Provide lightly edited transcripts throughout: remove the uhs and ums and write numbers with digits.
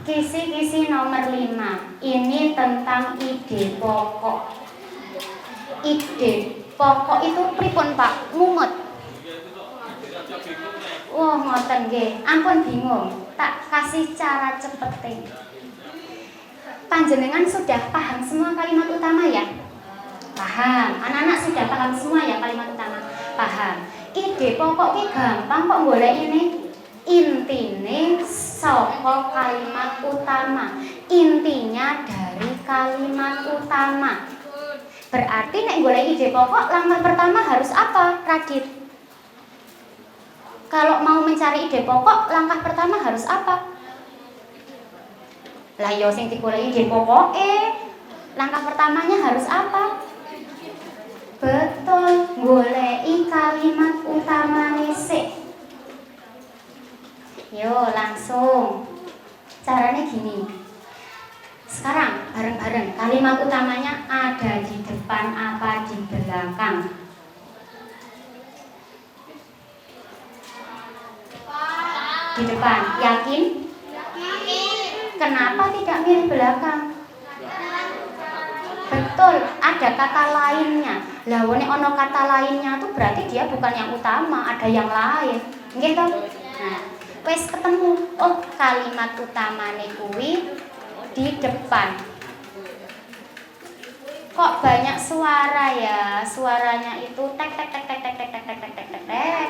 Kisi-kisi nomor 5. Ini tentang ide pokok. Ide pokok itu pripun Pak? Mumet. Wah, ngoten nggih. Ampun bingung. Tak kasih cara cepete. Panjenengan sudah paham semua kalimat utama ya? Paham. Anak-anak sudah paham semua ya kalimat utama? Paham. Ide pokok ki gampang kok golek ini. Intine saka kalimat utama. Intinya dari kalimat utama. Berarti nek golek ide pokok langkah pertama harus apa, Radit? Kalau mau mencari ide pokok langkah pertama harus apa? Lah yo sing digoleki ide pokok langkah pertamanya harus apa? Betul, goleki kalimat utamane sik. Yo langsung. Caranya gini. Sekarang bareng-bareng kalimat utamanya ada di depan apa di belakang? Di depan. Yakin? Yakin. Kenapa tidak milih belakang? Betul, ada kata lainnya. Lah nek ono kata lainnya tuh berarti dia bukan yang utama, ada yang lain. Nggih toh? Nah, wes ketemu. Oh, kalimat utamane kuwi di depan. Kok banyak suara ya? Suaranya itu tek tek tek tek tek tek tek tek tek tek tek tek.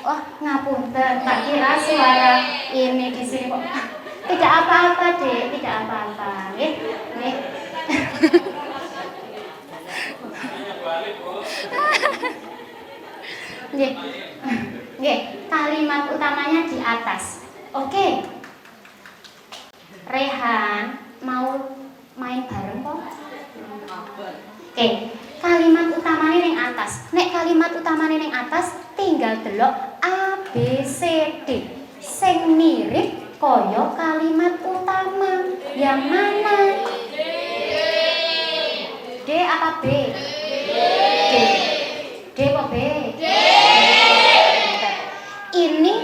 Oh, ngapunten. Tak kira suara ini di sini kok. Tidak apa-apa, Dek, tidak apa-apa. Nggih. Nggih. Nggih. Nggih, kalimat utamanya di atas. Oke. Rehan mau main bareng kok? Oke, kalimat utamanya ning atas. Nek kalimat utamanya ning atas tinggal delok A B C D. Sing mirip kaya kalimat utama. Yang mana? D apa B? D. D apa B? D. Ini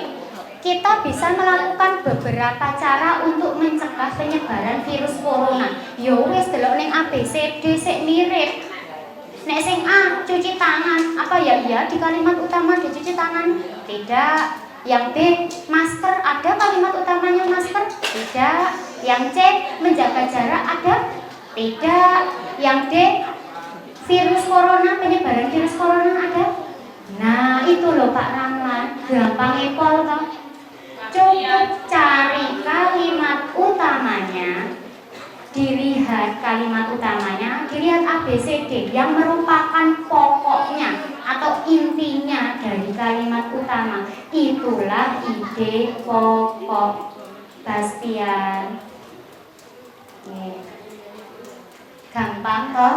kita bisa melakukan beberapa cara untuk mencegah penyebaran virus corona. Yo wis delok ning A B C D sik mirip. Nek sing A cuci tangan, apa ya iya di kalimat utama dicuci tangan? Tidak. Yang B masker, ada kalimat utamanya masker? Tidak. Yang C menjaga jarak, ada? Tidak. Yang D virus corona, penyebaran virus corona ada? Nah itu loh Pak Ramlan, gampang epol toh. Cukup cari kalimat utamanya, dilihat kalimat utamanya, dilihat A, B, C, D yang merupakan pokoknya atau intinya dari kalimat utama. Itulah ide pokok. Bastian. Gampang toh?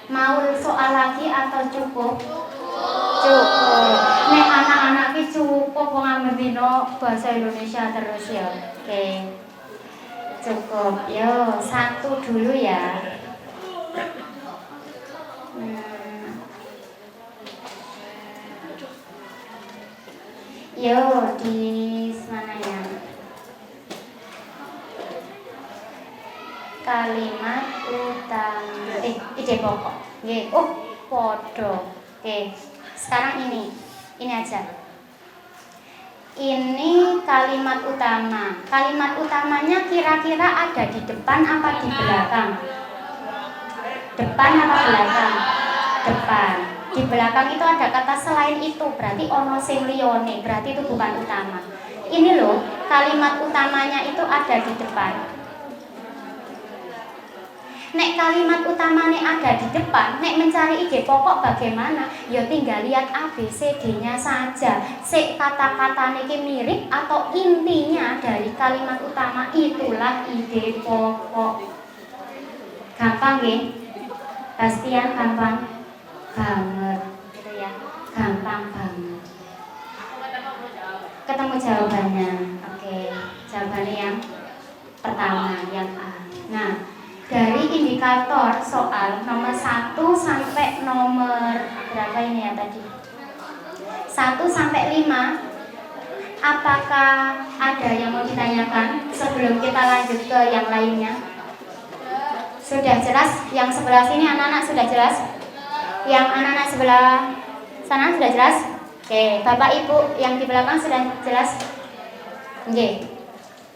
Mau soal lagi atau cukup? Cukup. Nek anak-anak ki cukup wong ambino bahasa Indonesia terus ya. Oke. Cukup. Yo, satu dulu ya. Yo, di mana ya? Kalimat utama. Ide pokok. Nggih. Oh, podo. Oke. Sekarang ini aja. Ini kalimat utama. Kalimat utamanya kira-kira ada di depan apa di belakang? Depan apa belakang? Depan. Di belakang itu ada kata selain itu, berarti ono sing liyane, berarti itu bukan utama. Ini loh, kalimat utamanya itu ada di depan. Nek kalimat utamanya ada di depan, nek mencari ide pokok bagaimana? Ya tinggal lihat A, B, C, D-nya saja. Sik kata-katanya ki mirip atau intinya dari kalimat utama, itulah ide pokok. Gampang nggih? Bastian gampang banget gitu ya. Gampang banget. Ketemu jawabannya. Oke, jawabannya yang pertama, yang A. Nah, dari indikator soal nomor 1 sampai nomor berapa ini ya tadi? 1 sampai 5 Apakah ada yang mau ditanyakan sebelum kita lanjut ke yang lainnya? Sudah jelas? Yang sebelah sini anak-anak sudah jelas? Yang anak-anak sebelah sana sudah jelas? Oke, Bapak Ibu yang di belakang sudah jelas? Oke.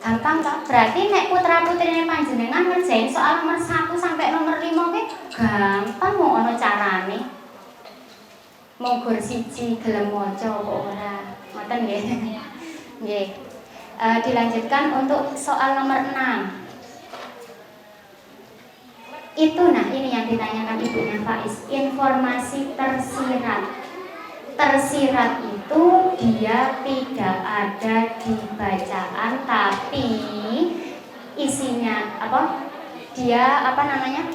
Gampang toh? Berarti nek putra-putrine panjenengan ngerjain soal nomor 1 sampai nomor 5 ke gampang mau ono carane. Mau gur siji gelem maca kok ora. Ngoten nggih. Nggih. Dilanjutkan untuk soal nomor 6. Itu ini yang ditanyakan ibunya Faiz, informasi tersirat. Tersirat itu dia tidak ada di bacaan tapi isinya dia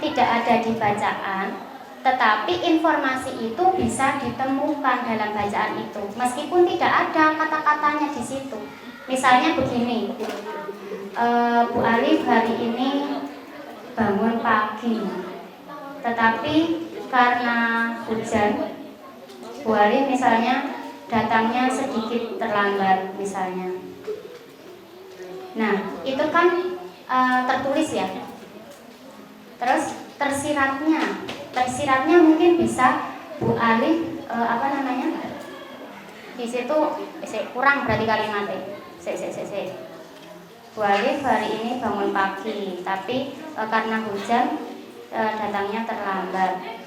tidak ada di bacaan, tetapi informasi itu bisa ditemukan dalam bacaan itu meskipun tidak ada kata-katanya di situ. Misalnya begini, Bu Alif hari ini bangun pagi, tetapi karena hujan Bu Alif misalnya datangnya sedikit terlambat misalnya. Nah, itu kan tertulis ya. Terus tersiratnya mungkin bisa Bu Alif di situ kurang berarti kalimatnya. Bu Alif hari ini bangun pagi, tapi karena hujan datangnya terlambat.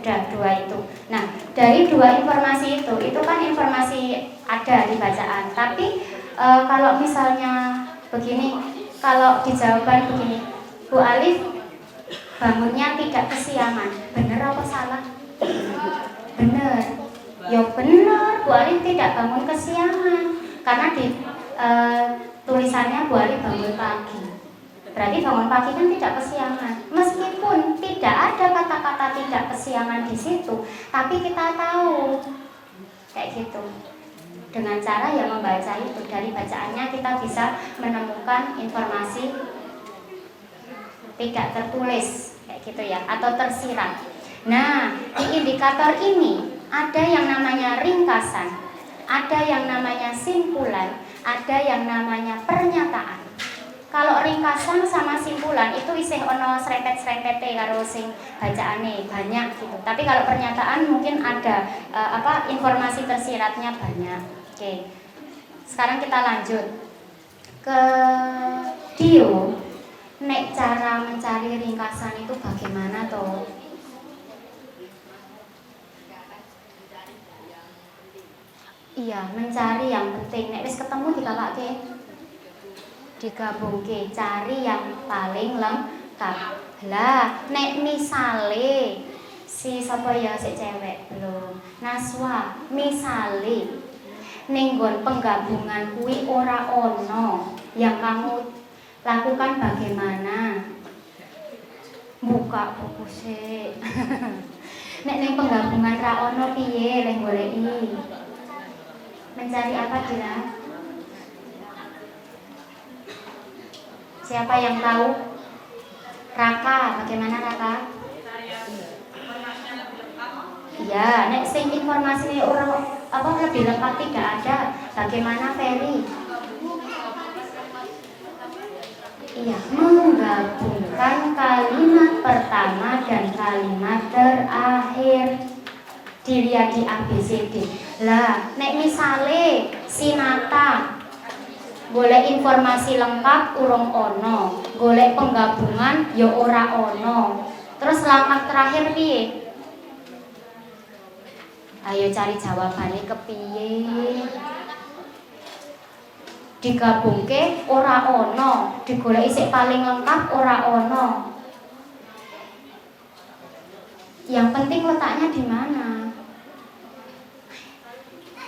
Udah 2 itu. Nah, dari 2 informasi itu kan informasi ada di bacaan. Tapi kalau misalnya begini, kalau di jawaban begini, Bu Alif bangunnya tidak kesiangan, bener apa salah? Bener. Ya bener, Bu Alif tidak bangun kesiangan karena di tulisannya Bu Alif bangun pagi. Berarti bangun pagi kan tidak kesiangan. Meskipun tidak ada kata-kata tidak kesiangan di situ, tapi kita tahu kayak gitu. Dengan cara yang membaca itu, dari bacaannya kita bisa menemukan informasi tidak tertulis kayak gitu ya, atau tersirat. Nah, di indikator ini ada yang namanya ringkasan, ada yang namanya simpulan, ada yang namanya pernyataan. Kalau ringkasan sama simpulan itu isih ono serempet-serempete karo sing bacaane banyak gitu. Tapi kalau pernyataan mungkin ada informasi tersiratnya banyak. Oke. Sekarang kita lanjut ke Dio. Nek cara mencari ringkasan itu bagaimana toh? Iya, mencari yang penting. Nek wis ketemu dikawake, digabungke, cari yang paling lengkap. Lah, nek misale si sapa ya si cewek belum Naswa, misale ning nggon penggabungan kuwi ora ono, yang kamu lakukan bagaimana? Buka buku sik. Nek ning penggabungan ra ono piye lek goleki? Mencari apa kira? Siapa yang tahu? Raka, bagaimana Raka? Ya, nek sing informasinya orang lebih lengkap tidak ada. Bagaimana Ferry? Iya, menggabungkan kalimat pertama dan kalimat terakhir. Dilihat di ABCD. Lah, nek misale Sinata golek informasi lengkap urung ono, golek penggabungan ya ora ono. Terus langkah terakhir piye? Ayo cari jawabannya kepiye? Digabungke ora ono, digoleki sik paling lengkap ora ono. Yang penting letaknya di mana?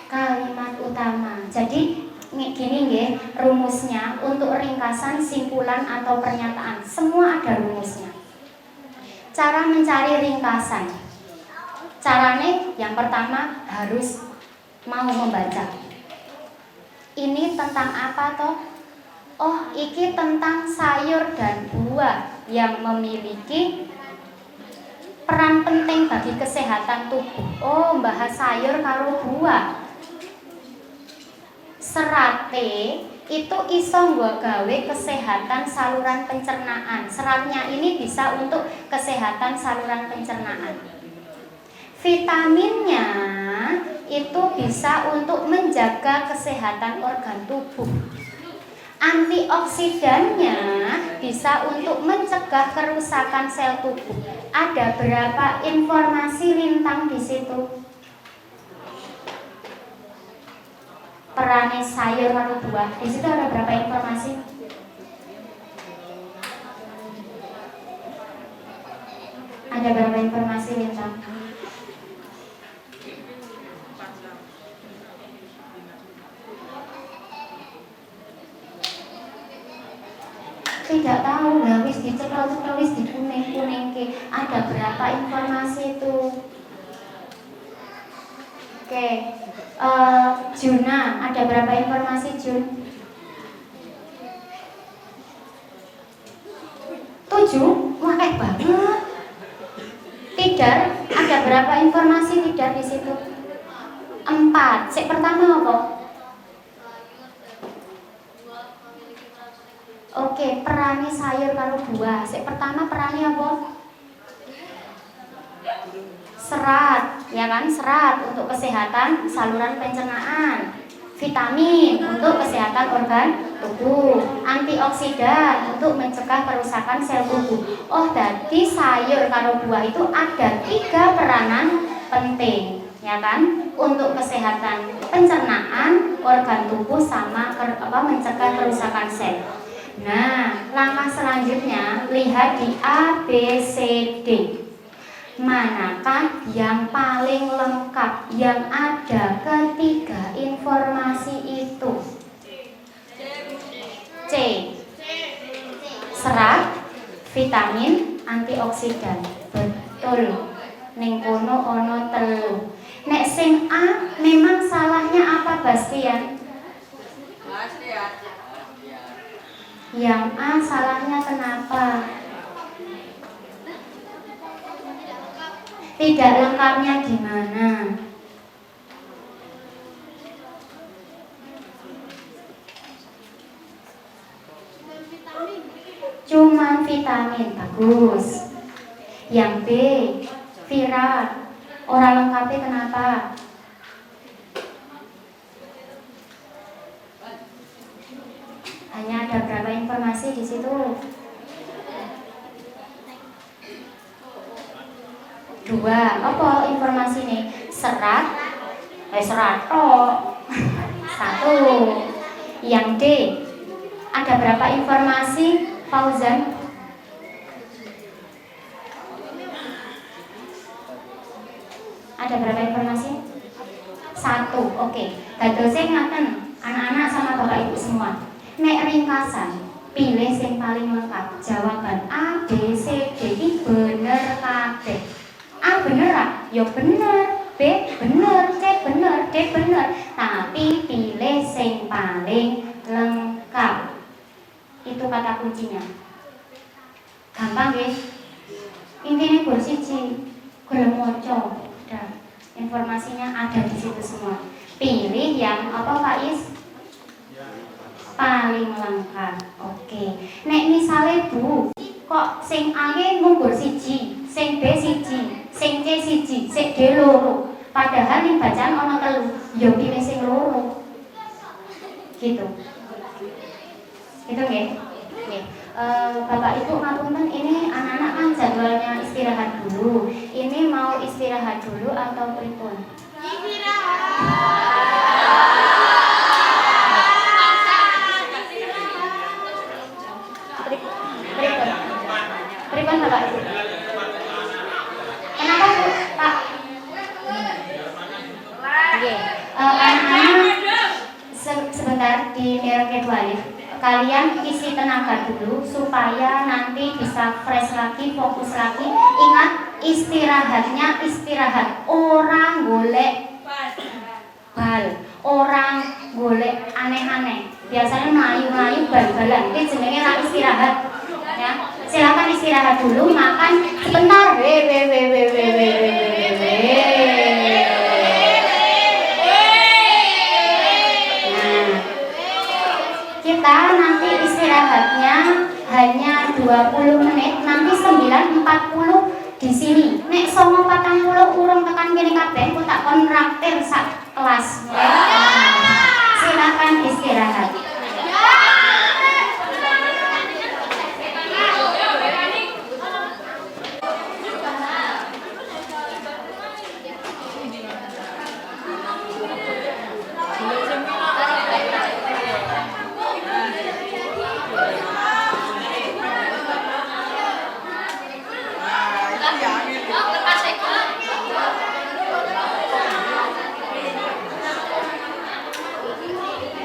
Kalimat utama. Jadi gini nggih, rumusnya untuk ringkasan, simpulan atau pernyataan semua ada rumusnya. Cara mencari ringkasan. Carane yang pertama harus mau membaca. Ini tentang apa toh? Oh, iki tentang sayur dan buah yang memiliki peran penting bagi kesehatan tubuh. Oh, bahas sayur karo buah. Serate itu iso gawe kesehatan saluran pencernaan. Seratnya ini bisa untuk kesehatan saluran pencernaan. Vitaminnya itu bisa untuk menjaga kesehatan organ tubuh. Antioksidannya bisa untuk mencegah kerusakan sel tubuh. Ada berapa informasi lintang di situ? Perannya sayur karo buah. Di situ ada berapa informasi? Ada berapa informasi lintang? Tidak tahu, lah wis dicekel-cekel wis dikuning-kuningke. Ada berapa informasi itu? Oke. Juna, ada berapa informasi Jun? 7? Wah, banget. Tidar, ada berapa informasi tidar di situ? 4. Sek pertama apa? Oke, perannya sayur karo buah. Sek pertama perannya apa? Serat, ya kan? Serat untuk kesehatan saluran pencernaan. Vitamin untuk kesehatan organ tubuh. Antioksidan untuk mencegah kerusakan sel tubuh. Oh, jadi sayur karo buah itu ada 3 peranan penting, ya kan? Untuk kesehatan pencernaan, organ tubuh sama mencegah kerusakan sel. Nah, langkah selanjutnya lihat di A, B, C, D. Manakah yang paling lengkap yang ada ketiga informasi itu? C. Serat, vitamin, antioksidan. Betul. Ning kono ono 3. Nek sing A memang salahnya apa, Bastian? Yang A salahnya kenapa? Tidak lengkapnya gimana? Cuma vitamin, bagus. Yang B, Vira, orang lengkapnya kenapa? Hanya ada berapa informasi di situ? 2. Apa informasi nih? Serat, serat tok. 1. Yang D, ada berapa informasi, Fauzan? Ada berapa informasi? 1. Oke. Dadosnya ngaten, anak-anak sama bapak ibu semua. Nek ringkasan, pilih yang paling lengkap. Jawaban A, B, C, D ini bener kabeh. A bener ah? Ya bener. B bener, C bener, D bener. Tapi pilih yang paling lengkap. Itu kata kuncinya. Gampang ya? Intinya gur siji, gelem moco. Informasinya ada di situ semua. Pilih yang apa, Faiz? Paling lengkap. Oke. Nek misalnya Bu, kok sing A munggur siji, sing B siji, sing C siji, sing D loro. Padahal yang bacaan ono 3, ya pilih sing loro. Gitu. Gitu nggih? Nggih. Bapak Ibu ngapunten, ini anak-anak kan jadwalnya istirahat dulu. Ini mau istirahat dulu atau pripun? Istirahat. Pripun Bapak Ibu? Kenapa Bu? Pak? Nggih. Anak-anak sebentar di kedua ya. Kalian isi tenaga dulu supaya nanti bisa fresh lagi, fokus lagi. Ingat, istirahatnya istirahat. Orang golek bal, orang golek aneh-aneh. Biasanya melayu-melayu bal-balan. Ini jenenge ra istirahat. Ya, silakan istirahat dulu, makan sebentar. Nah, hanya 20 menit, nanti 9.40 di sini. Nek 9.40 urung tekan kene kabeh, kok tak kon raktir sak kelas. Silakan istirahat.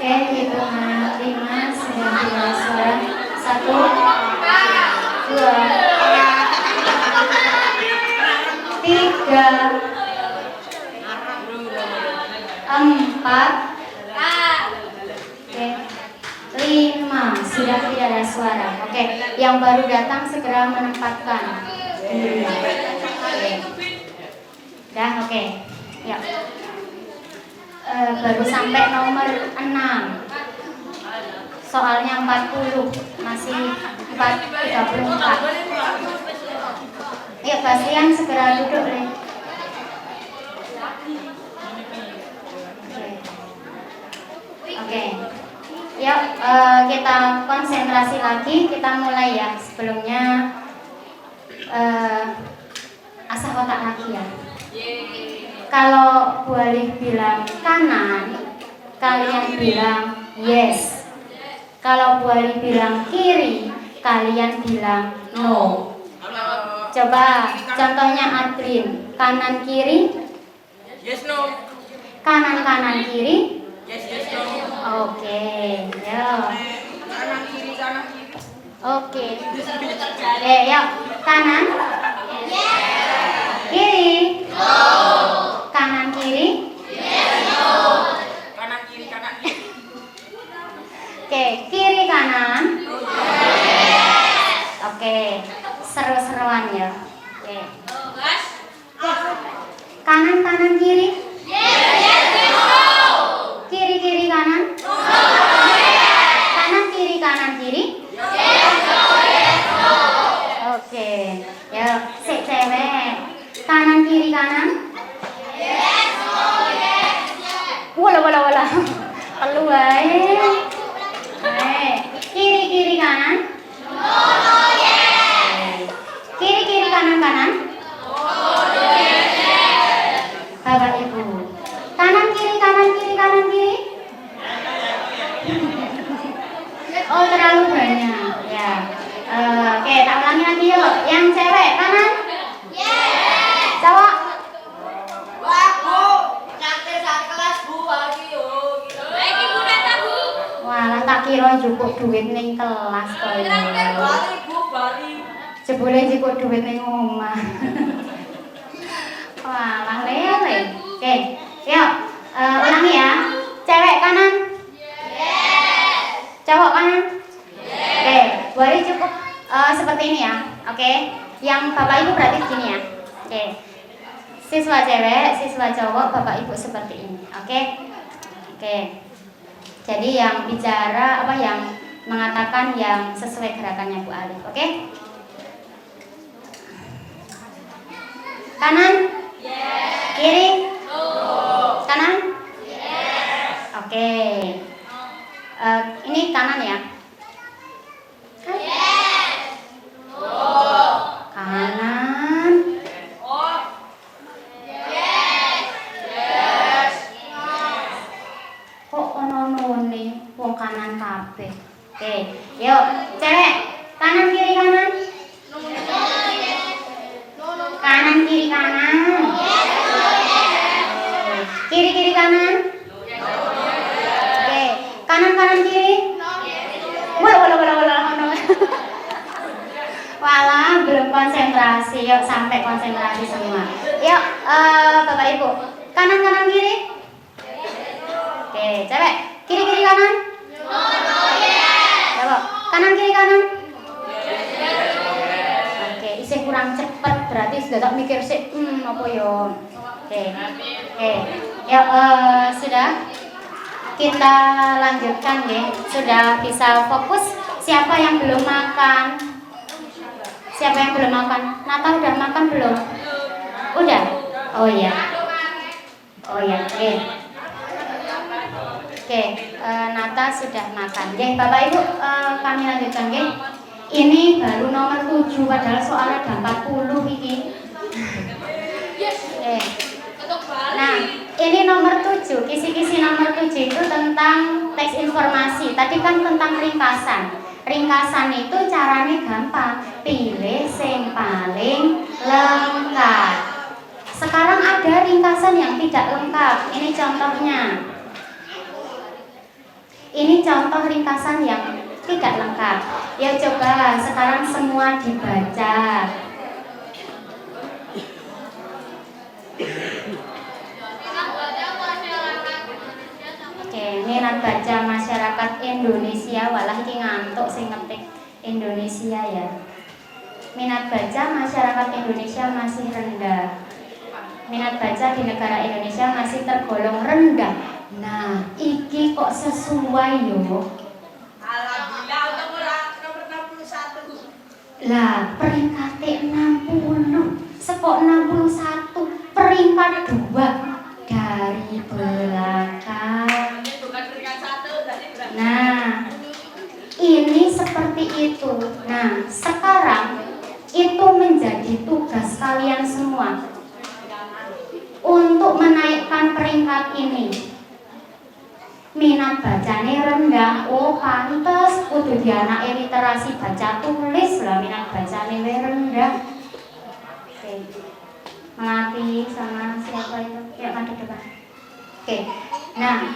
Hitungan 5 sudah dimulai suara 1 2 3 4 5 sudah tidak ada suara. Oke, yang baru datang segera menempatkan. Dah, oke. Ya. Baru sampai nomor 6. Soalnya 40, masih 34. Ya, Bastian segera duduk, Le. Oke. Yuk, kita konsentrasi lagi, kita mulai ya. Sebelumnya asah kotak lagi ya. Kalau boleh bilang kanan, kalian bilang yes. Kalau boleh bilang kiri, kalian bilang no. Coba contohnya Adlin, kanan kiri, yes no. Kanan kanan kiri, Yes no. Oke, ya. Kanan kiri kanan kiri. Oke. Yuk, kanan. Kiri. Kanan kiri. Kanan kiri kanan kiri. Oke, kiri kanan. Oke, seru-seruan ya. Oke. Kanan kanan kiri. Kiri kiri kanan. Kanan kiri kanan kiri. Oke, ya, sik cewek. Kanan kiri kanan. Wala. Perlu wae. Kiri kiri kanan. Kiri kiri kanan kanan. Bapak Ibu. Kanan kiri kanan kiri kanan kiri. Oh, terlalu banyak. Ya. Oke, tak ulangi lagi yuk. Yang cewek kanan. Cowok. Wah, tak kira cukup duit ning kelas to. Jebule cukup duit ning omah. Wah, lele. Oke, yuk. Ulangi ya. Cewek kanan. Cowok kanan. Oke, boleh cukup seperti ini ya. Oke. Yang Bapak Ibu berarti gini ya. Oke. Siswa cewek, siswa cowok, Bapak Ibu seperti ini. Oke. Oke. Jadi yang bicara yang mengatakan yang sesuai gerakannya Bu Alif. Oke? Kanan? Kiri? Kanan? Oke. Ini kanan ya? Kanan. Kok ono nih wong kanan kabeh. Oke, yuk, cewek. Kanan kiri kanan. Kanan kiri kanan. Kiri kiri kanan. Oke, kanan kanan kiri. Walah, belum konsentrasi. Yuk, sampai konsentrasi semua. Yuk, Bapak Ibu. Kanan kanan kiri. Oke, cewek. Kiri kiri kanan. Coba. Kanan kiri kanan. Oke, isih kurang cepet berarti sudah tak mikir sih. Apa yo? Oke. Yuk, sudah. kita lanjutkan ya. Sudah bisa fokus? Siapa yang belum makan? Siapa yang belum makan? Nata udah makan belum? Udah? Oh iya. Oh iya, oke. Oke, Nata sudah makan. Oke, Bapak Ibu, kami lanjutkan ya. Ini baru nomor 7 padahal soalnya ada 40 ini. Nah, ini nomor 7, kisi-kisi nomor 7 itu tentang teks informasi. Tadi kan tentang ringkasan. Ringkasan itu caranya gampang. Pilih yang paling lengkap. Sekarang ada ringkasan yang tidak lengkap. Ini contohnya. Ini contoh ringkasan yang tidak lengkap. Ya coba sekarang semua dibaca. Oke, minat baca masyarakat Indonesia. Walah iki ngantuk sing ngetik Indonesia ya. Minat baca masyarakat Indonesia masih rendah. Minat baca di negara Indonesia masih tergolong rendah. Nah, iki kok sesuai yo. Alhamdulillah nomor 61. Lah, peringkat 60. Sepok 61, peringkat 2 dari belakang. Bukan peringkat 1 tadi berarti. Nah, ini seperti itu. Nah, sekarang itu menjadi tugas kalian semua untuk menaikkan peringkat ini. Minat bacanya rendah, oh pantes kudu dianake literasi baca tulis lah, minat bacanya rendah. Oke, Melati sama siapa itu? Ya, maju depan. Oke, nah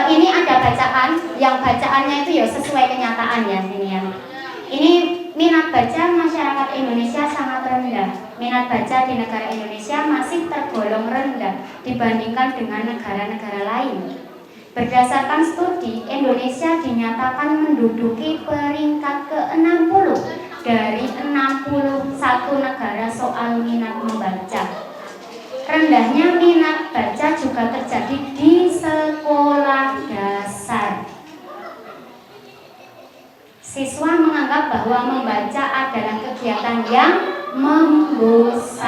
ini ada bacaan, yang bacaannya itu ya sesuai kenyataan ya ini ya. Ini minat baca masyarakat Indonesia sangat rendah. Minat baca di negara Indonesia masih tergolong rendah dibandingkan dengan negara-negara lain. Berdasarkan studi, Indonesia dinyatakan menduduki peringkat ke-60 dari 61 negara soal minat membaca. Rendahnya minat baca juga terjadi di sekolah dasar. Siswa menganggap bahwa membaca adalah kegiatan yang membosankan.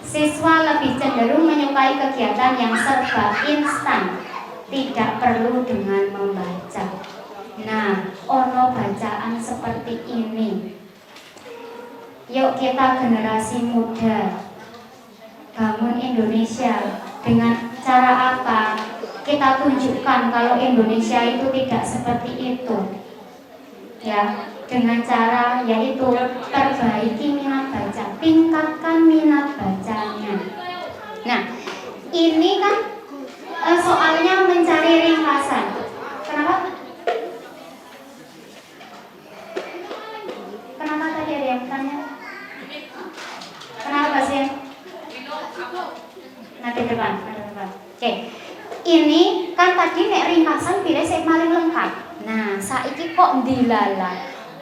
Siswa lebih cenderung menyukai kegiatan yang serba instan, tidak perlu dengan membaca. Nah, ono bacaan seperti ini. Yuk kita generasi muda bangun Indonesia. Dengan cara apa? Kita tunjukkan kalau Indonesia itu tidak seperti itu. Ya, dengan cara yaitu perbaiki minat baca, tingkatkan minat bacanya. Nah, ini kan soalnya mencari ringkasan. Kenapa? Kenapa tadi ada yang tanya? Kenapa sih? Nanti depan. Oke. Ini kan tadi nek ringkasan pilih sing paling lengkap. Nah, saiki kok dilala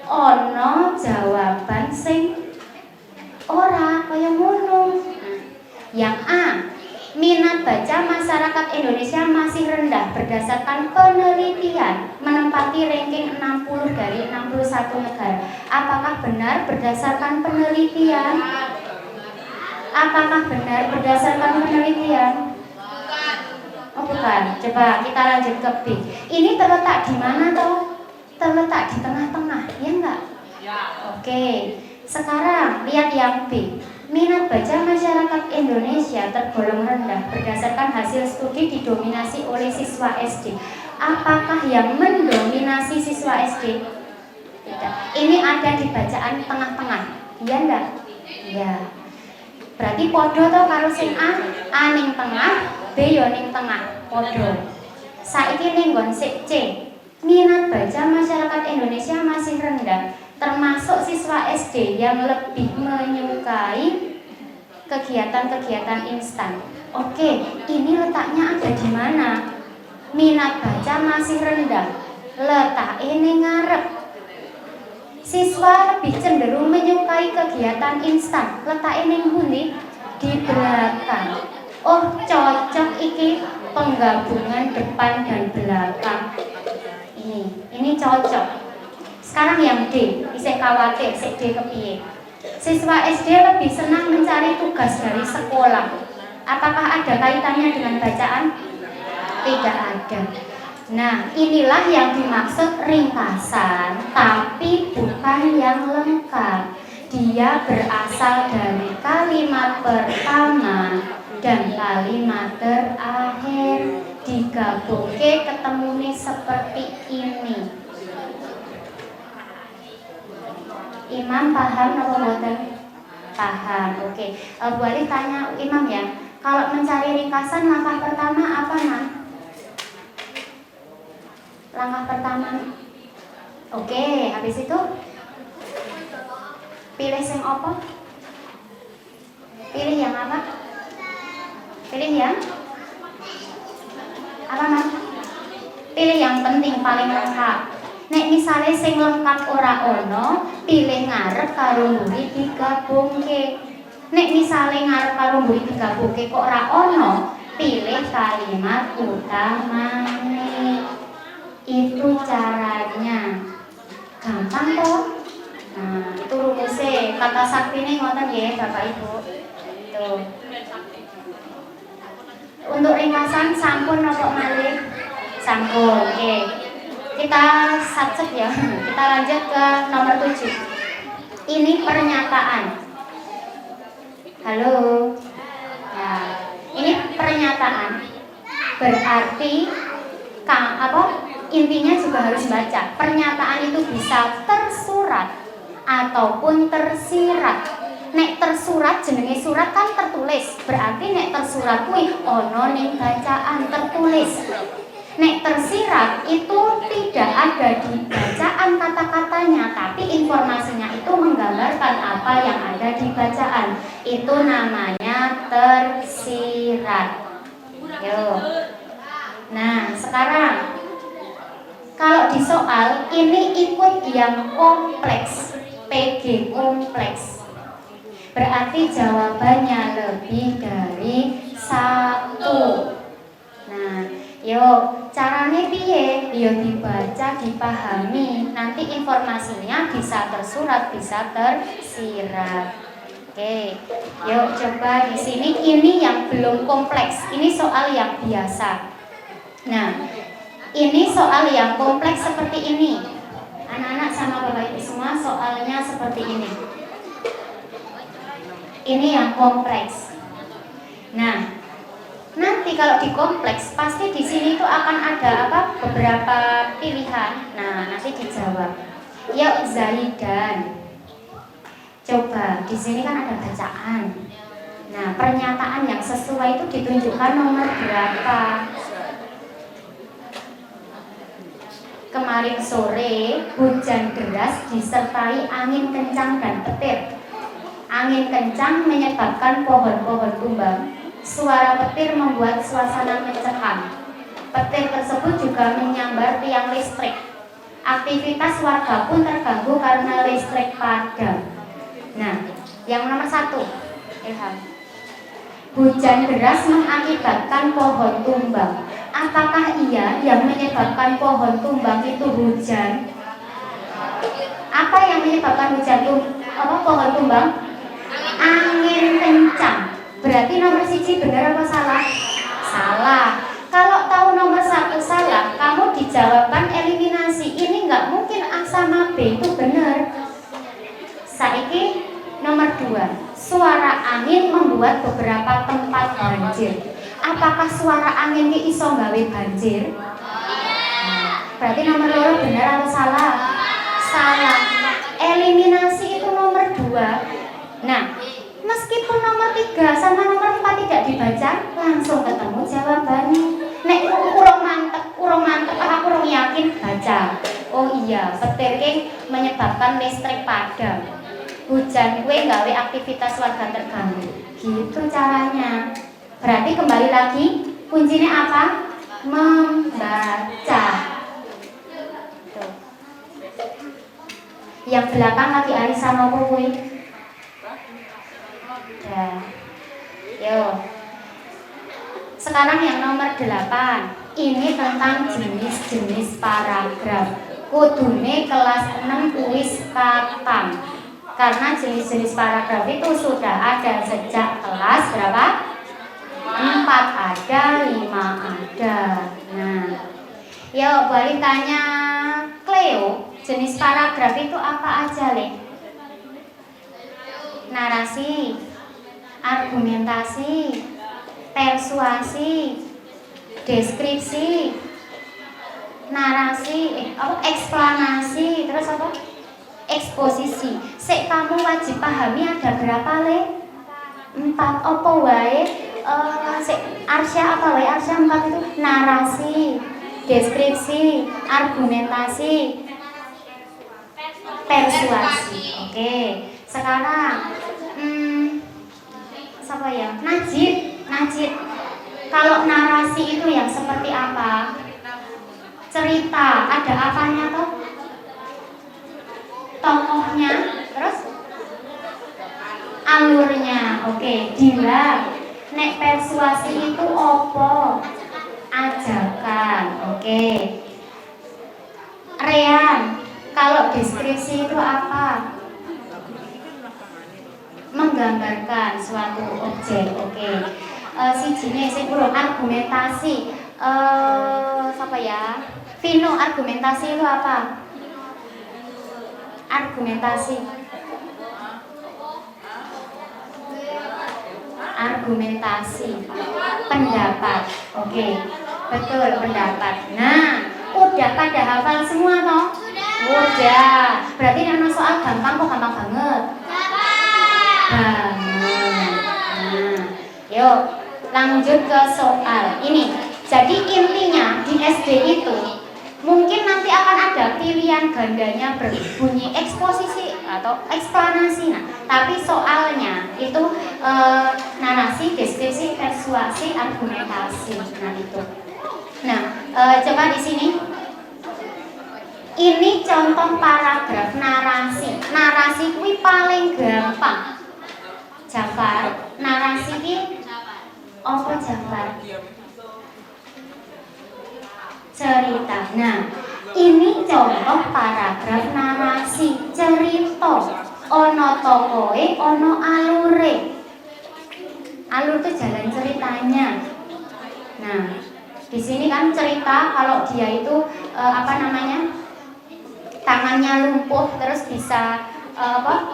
ono jawaban sing ora kaya ngono. Yang A, minat baca masyarakat Indonesia masih rendah berdasarkan penelitian menempati ranking 60 dari 61 negara. Apakah benar berdasarkan penelitian? Apakah benar berdasarkan penelitian? Oh bukan, coba kita lanjut ke B. Ini terletak di mana toh? Terletak di tengah-tengah, ya enggak? Ya. Oke, sekarang lihat yang B. Minat baca masyarakat Indonesia tergolong rendah berdasarkan hasil studi didominasi oleh siswa SD. Apakah yang mendominasi siswa SD? Tidak. Ini ada di bacaan tengah-tengah, iya enggak? Iya. Berarti podo toh karo sing A ning tengah, B yo ning tengah, podo. Saiki ning nggon sik C. Minat baca masyarakat Indonesia masih rendah, termasuk siswa SD yang lebih menyukai kegiatan-kegiatan instan. Oke, ini letaknya ada di mana? Minat baca masih rendah, letaknya ning ngarep. Siswa lebih cenderung menyukai kegiatan instan, letaknya ning pundi? Di belakang. Oh, cocok iki penggabungan depan dan belakang. Ini cocok. Sekarang yang D, isih khawatir, sik D kepiye? Siswa SD lebih senang mencari tugas dari sekolah. Apakah ada kaitannya dengan bacaan? Tidak ada. Nah, inilah yang dimaksud ringkasan, tapi bukan yang lengkap. Dia berasal dari kalimat pertama dan kalimat terakhir. Digabungke ketemune seperti ini. Imam paham apa mboten? Paham. Oke. Bu Ali tanya Imam ya. Kalau mencari ringkasan langkah pertama apa, Nak? Langkah pertama. Oke, habis itu pilih sing apa? Pilih yang apa? Pilih yang apa, Nak? Pilih yang penting paling lengkap. Nek misalnya sing lengkap ora ono, pilih ngarep karo mburi digabungke. Nek misalnya ngarep karo mburi digabungke kok ora ono, pilih kalimat utamane. Itu caranya. Gampang toh? Nah, itu rumusnya. Kata saktine ngoten nggih, Bapak Ibu. Tuh. Untuk ringkasan sampun apa malih? Sampun. Oke. Kita satset ya. Kita lanjut ke nomor 7. Ini pernyataan. Halo. Nah, ini pernyataan. Berarti intinya juga harus baca. Pernyataan itu bisa tersurat ataupun tersirat. Nek tersurat jenenge surat kan tertulis. Berarti nek tersurat kuwi ono ning bacaan tertulis. Nek tersirat itu tidak ada di bacaan kata-katanya, tapi informasinya itu menggambarkan apa yang ada di bacaan. Itu namanya tersirat. Yo. Nah, sekarang kalau di soal ini ikut yang kompleks, PG kompleks. Berarti jawabannya lebih dari 1. Nah, yuk caranya piye? Yo dibaca, dipahami. Nanti informasinya bisa tersurat, bisa tersirat. Oke, yuk coba di sini. Ini yang belum kompleks. Ini soal yang biasa. Nah, ini soal yang kompleks seperti ini. Anak-anak sama Bapak Ibu semua soalnya seperti ini. Ini yang kompleks. Nah, nanti kalau di kompleks pasti di sini tuh akan ada beberapa pilihan. Nah, nanti dijawab. Ya Zaidan. Coba di sini kan ada bacaan. Nah, pernyataan yang sesuai itu ditunjukkan nomor berapa. Kemarin sore hujan deras disertai angin kencang dan petir. Angin kencang menyebabkan pohon-pohon tumbang. Suara petir membuat suasana mencekam. Petir tersebut juga menyambar tiang listrik. Aktivitas warga pun terganggu karena listrik padam. Nah, yang nomor 1, Ilham. Hujan deras mengakibatkan pohon tumbang. Apakah iya yang menyebabkan pohon tumbang itu hujan? Apa yang menyebabkan pohon tumbang? Angin kencang. Berarti nomor 1 benar apa salah? Salah. Kalau tahu nomor 1 salah, kamu dijawabkan eliminasi. Ini nggak mungkin A sama B itu benar. Saiki nomor 2. Suara angin membuat beberapa tempat banjir. Apakah suara angin ini iso gawe banjir? Berarti nomor 2 benar atau salah? Salah. Eliminasi itu nomor 2. Nah, meskipun nomor 3 sama nomor 4 tidak dibaca, langsung ketemu jawabannya. Nek kurang mantep, aku kurang yakin baca. Oh iya, petir menyebabkan listrik padam. Hujan kue gawe aktivitas warga terganggu. Gitu caranya. Berarti kembali lagi, kuncinya apa? Membaca. Tuh. Yang belakang lagi Arisa mau kuwi. Ya. Yo. Sekarang yang nomor 8. Ini tentang jenis-jenis paragraf. Kudune kelas 6 wis katam. Karena jenis-jenis paragraf itu sudah ada sejak kelas berapa? 4 ada, 5 ada. Nah, yuk boleh tanya Cleo, jenis paragraf itu apa aja, Le? Narasi, argumentasi, persuasi, deskripsi, narasi, eksplanasi, terus apa? Eksposisi. Sik kamu wajib pahami ada berapa, Le? 4. Apa wae? Arsya apa wae? Arsya 4 itu narasi, deskripsi, argumentasi, persuasi. Oke. Sekarang siapa ya? Najib. Kalau narasi itu yang seperti apa? Cerita, ada apanya toh? Tokohnya, terus alurnya. Oke, dilang. Nek persuasi itu opo? Ajakan. Oke. Rean, kalau deskripsi itu apa? Menggambarkan suatu objek. Oke. Sijine sing urung argumentasi. Apa ya? Vino, argumentasi itu apa? Argumentasi pendapat. Oke, betul, pendapat. Nah, udah pada hafal semua toh? Udah. Berarti ada soal gampang kok, gampang banget. Banget. Nah, yuk lanjut ke soal ini. Jadi intinya di SD itu mungkin nanti akan ada pilihan gandanya berbunyi eksposisi atau eksplanasi. Nah, tapi soalnya itu narasi, deskripsi, persuasi, argumentasi. Nah, itu. Nah, coba di sini. Ini contoh paragraf narasi. Narasi kuwi paling gampang. Jafar, narasi ki apa Jafar? Cerita. Nah, ini contoh paragraf narasi cerita. Ono tokoe, ono alure. Alur itu jalan ceritanya. Nah, di sini kan cerita kalau dia itu tangannya lumpuh terus bisa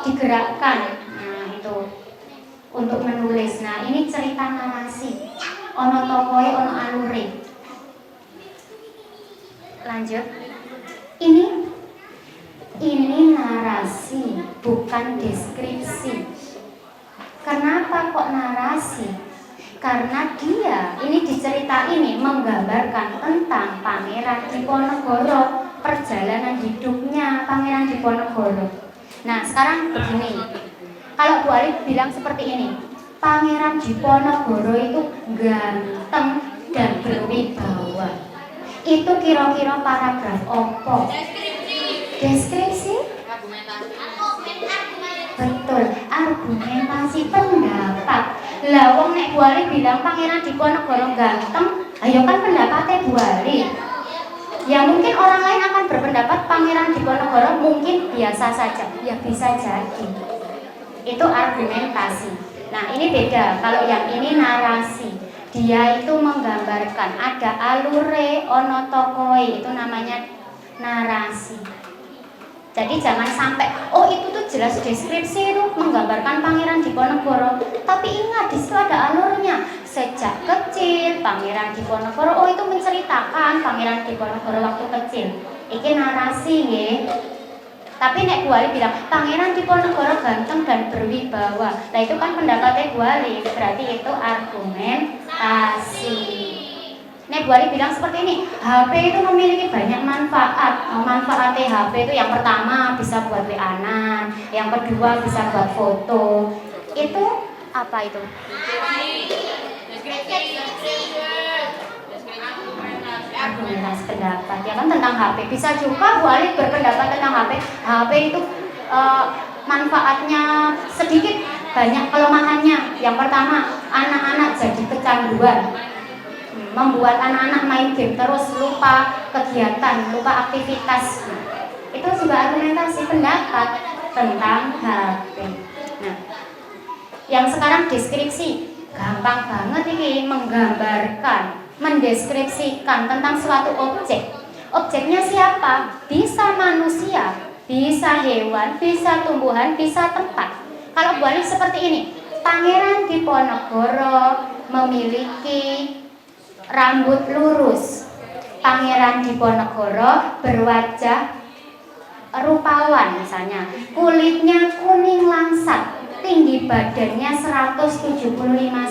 digerakkan. Nah, itu untuk menulis. Nah, ini cerita narasi. Ono tokoe, ono alure. Lanjut. Ini narasi, bukan deskripsi. Kenapa kok narasi? Karena dia ini di cerita ini menggambarkan tentang Pangeran Diponegoro, perjalanan hidupnya Pangeran Diponegoro. Nah, sekarang begini. Kalau Bu Alif bilang seperti ini, Pangeran Diponegoro itu ganteng dan berwibawa. Itu kira-kira paragraf opo? Deskripsi? Betul, argumentasi pendapat. Lah wong nek Bu Alif bilang Pangeran Diponegoro ganteng, ayo kan pendapatnya Bu Alif. Ya mungkin orang lain akan berpendapat Pangeran Diponegoro mungkin biasa saja. Ya bisa jadi. Itu argumentasi. Nah, ini beda. Kalau yang ini narasi. Dia itu menggambarkan ada alure, ono tokoe, itu namanya narasi. Jadi jangan sampai itu tuh jelas deskripsi itu menggambarkan Pangeran Diponegoro. Tapi ingat di situ ada alurnya. Sejak kecil Pangeran Diponegoro itu menceritakan Pangeran Diponegoro waktu kecil. Iki narasi ya. Tapi nek Bu Ali bilang Pangeran Diponegoro ganteng dan berwibawa. Nah itu kan pendapatnya Bu Ali, berarti itu argumentasi. Nek Bu Ali bilang seperti ini, HP itu memiliki banyak manfaat. Manfaatnya HP itu yang pertama bisa buat WA-an, yang kedua bisa buat foto. Itu apa itu? Argumentasi pendapat ya kan tentang HP. Bisa juga Bu Ali berpendapat tentang HP. HP itu manfaatnya sedikit, banyak kelemahannya. Yang pertama, anak-anak jadi kecanduan. membuat anak-anak main game terus, lupa kegiatan, lupa aktivitas. Nah, itu juga argumentasi pendapat tentang HP. Nah, yang sekarang deskripsi, gampang banget ini menggambarkan, mendeskripsikan tentang suatu objek. Objeknya siapa? Bisa manusia, bisa hewan, bisa tumbuhan, bisa tempat. Kalau balik seperti ini, Pangeran Diponegoro memiliki rambut lurus. Pangeran Diponegoro berwajah rupawan misalnya, kulitnya kuning langsat, tinggi badannya 175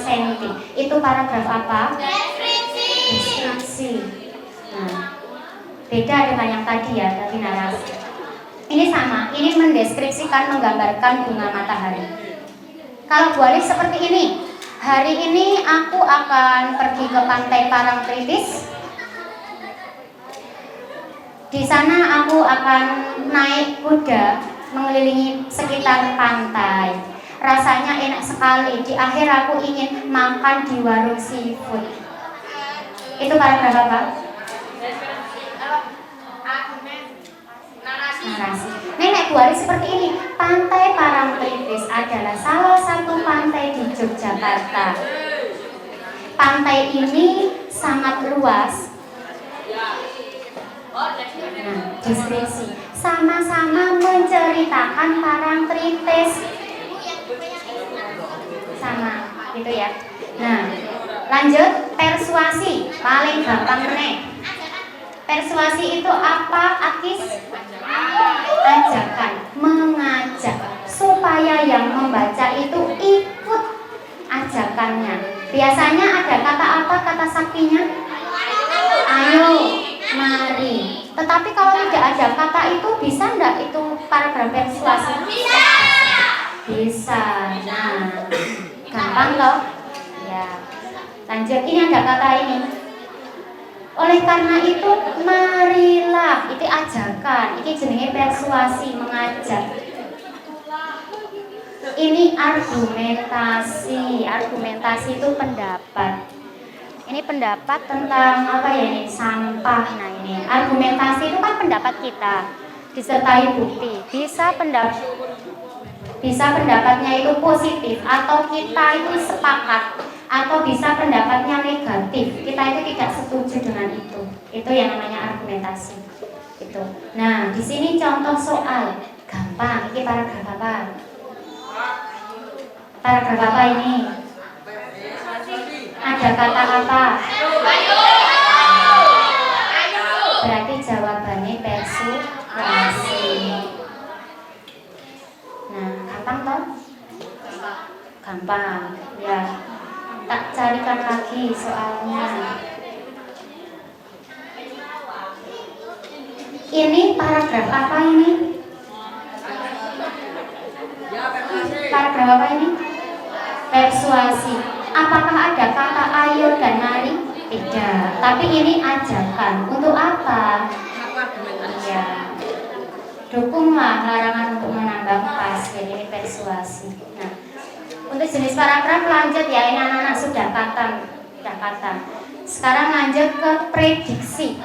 cm. Itu paragraf apa? Deskripsi. Nah, beda dengan yang tadi ya, tadi narasi. Ini sama, ini mendeskripsikan, menggambarkan bunga matahari. Kalau balik seperti ini, hari ini aku akan pergi ke pantai Parangtritis. Di sana aku akan naik kuda mengelilingi sekitar pantai. Rasanya enak sekali. Di akhir aku ingin makan di warung seafood. Itu paragraf apa? Narasi. Nenek buari seperti ini. Pantai Parangtritis adalah salah satu pantai di Yogyakarta. Pantai ini sangat luas. Nah, deskripsi. Sama-sama menceritakan Parangtritis. Sama, gitu ya. Nah, lanjut persuasi. Paling gampang nih. Persuasi itu apa, Akis? Ajakan, mengajak supaya yang membaca itu ikut ajakannya. Biasanya ada kata apa, kata saktinya? Ayo, mari. Tetapi kalau tidak ada kata itu, bisa enggak itu paragraf persuasi? Bisa. Nah, gampang loh. Ya. Lanjut, ini ada kata ini. Oleh karena itu, marilah, itu ajakan, ini jenenge persuasi, mengajak. Ini argumentasi, argumentasi itu pendapat. Ini pendapat tentang apa ya ini, sampah. Nah ini, argumentasi itu kan pendapat kita, disertai bukti. Bisa pendapatnya itu positif, atau kita itu sepakat, atau bisa pendapatnya negatif, kita itu tidak setuju dengan itu. Itu yang namanya argumentasi. Itu. Nah, di sini contoh soal gampang. Ini paragraf apa? Paragraf apa ini? Ada kata apa? Berarti jawabannya persuasi. Nah, gampang toh? Gampang. Ya. Tak carikan lagi soalnya. Ini paragraf apa ini? Paragraf apa ini? Persuasi. Apakah ada kata ayo dan mari? Tidak. Tapi ini ajakan. Untuk apa? Ya. Dukunglah larangan untuk menambang pas. Jadi ini persuasi. Nah, untuk jenis paragraf lanjut ya, ini anak-anak sudah khatam. Sekarang lanjut ke prediksi.